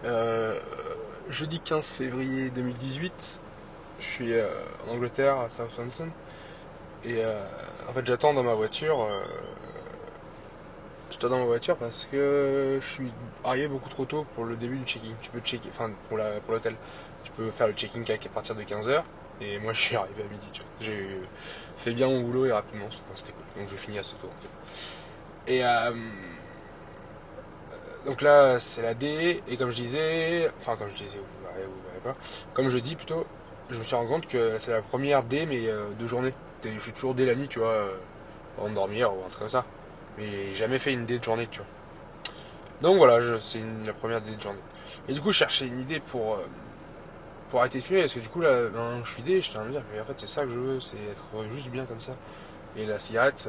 Euh, Jeudi 15 février 2018, je suis en Angleterre, à Southampton, et en fait j'attends dans ma voiture. J'attends dans ma voiture parce que je suis arrivé beaucoup trop tôt pour le début du check-in. Tu peux checker, enfin pour l'hôtel, tu peux faire le check-in qu'à partir de 15h, et moi je suis arrivé à midi. Tu vois. J'ai fait bien mon boulot et rapidement, enfin, c'était cool. Donc je finis assez tôt en fait. Et donc là, c'est la D, et comme je disais, enfin comme je disais, vous verrez pas, comme je dis plutôt, je me suis rendu compte que c'est la première D, mais de journée. Je suis toujours D la nuit, tu vois, avant de dormir ou un truc comme ça. Mais j'ai jamais fait une D de journée, tu vois. Donc voilà, c'est la première D de journée. Et du coup, je cherchais une idée pour arrêter de fumer, parce que du coup, là, ben, je suis D, j'étais en train de me dire, mais en fait, c'est ça que je veux, c'est être juste bien comme ça. Et la cigarette,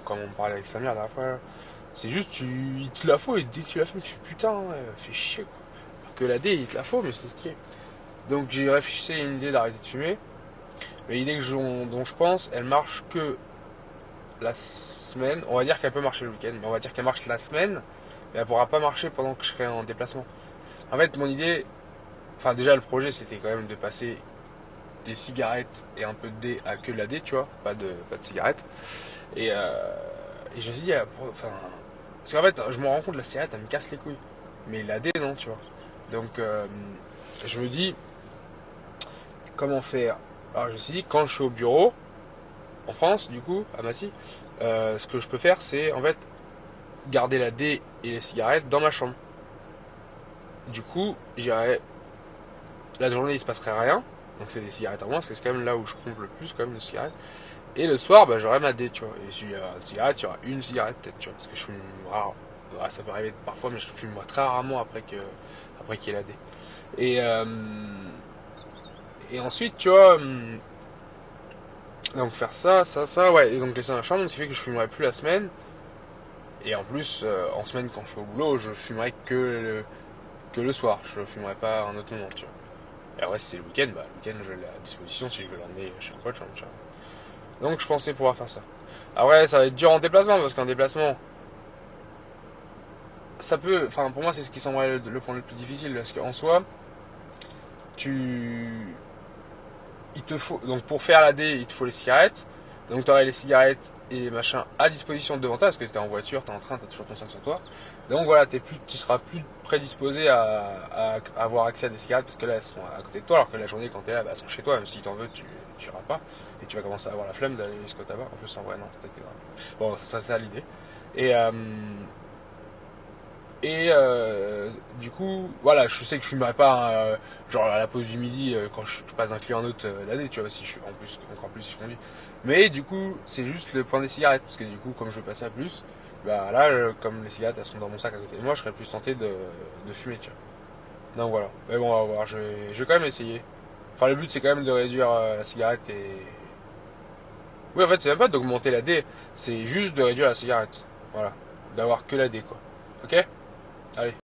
comme on parlait avec Samir la dernière fois, c'est juste, il te la faut, et dès que tu la fumes, tu fais putain, fais chier quoi. Alors que la D, il te la faut, mais c'est stylé. Donc j'ai réfléchi à une idée d'arrêter de fumer, mais l'idée dont je pense, elle marche que la semaine. On va dire qu'elle peut marcher le week-end, mais on va dire qu'elle marche la semaine, mais elle pourra pas marcher pendant que je serai en déplacement. En fait, mon idée, enfin déjà le projet, c'était quand même de passer des cigarettes et un peu de D à que de la D, tu vois, pas de cigarettes. Et je me suis dit, enfin, parce qu'en fait, je me rends compte, la cigarette, elle me casse les couilles. Mais la D, non, tu vois. Donc, je me dis, comment faire. Alors, je me suis dit, quand je suis au bureau, en France, du coup, à Massy, ce que je peux faire, c'est, en fait, garder la D et les cigarettes dans ma chambre. Du coup, j'irai. La journée, il se passerait rien. Donc, c'est des cigarettes en moins, parce que c'est quand même là où je pompe le plus, quand même, de cigarettes. Et le soir, bah, j'aurai ma D, tu vois. Et s'il y a une cigarette, il y aura une cigarette peut-être, tu vois. Parce que je fume rare. Ouais, ça peut arriver parfois, mais je fume moi très rarement après qu'il y ait la D. Et, euh, et ensuite, tu vois, donc faire ça, ouais. Et donc laisser la chambre, ce qui fait que je fumerai plus la semaine. Et en plus, en semaine, quand je suis au boulot, je fumerai que le soir. Je fumerai pas un autre moment, tu vois. Et après, si c'est le week-end, bah, le week-end, je l'ai à disposition si je veux l'emmener chez un pote, tu vois. Donc je pensais pouvoir faire ça. Après, ça va être dur en déplacement, parce qu'en déplacement, ça peut, enfin pour moi c'est ce qui semblerait le point le plus difficile parce qu'en soi, tu, il te faut, donc pour faire la D, il te faut les cigarettes, donc tu aurais les cigarettes et les machins à disposition devant toi parce que tu es en voiture, tu es en train, tu as toujours ton sac sur toi, donc voilà, tu seras plus prédisposé à avoir accès à des cigarettes parce que là elles sont à côté de toi alors que la journée quand tu es là, bah, elles sont chez toi, même si tu en veux, tu iras pas et tu vas commencer à avoir la flemme d'aller jusqu'au tabac, en plus en vrai non, peut-être que bon, ça c'est l'idée. Et, Et du coup, voilà, je sais que je fumerai pas genre à la pause du midi quand je passe d'un client à un autre l'année, tu vois, si je suis en plus encore plus si je conduis. Mais du coup, c'est juste le point des cigarettes parce que du coup, comme je veux passer à plus, bah là, comme les cigarettes elles seront dans mon sac à côté de moi, je serais plus tenté de fumer, tu vois. Donc voilà. Mais bon, on va voir. Je vais quand même essayer. Enfin, le but c'est quand même de réduire la cigarette et. Oui, en fait, c'est même pas d'augmenter la D, c'est juste de réduire la cigarette. Voilà, d'avoir que la D, quoi. Ok. Allez.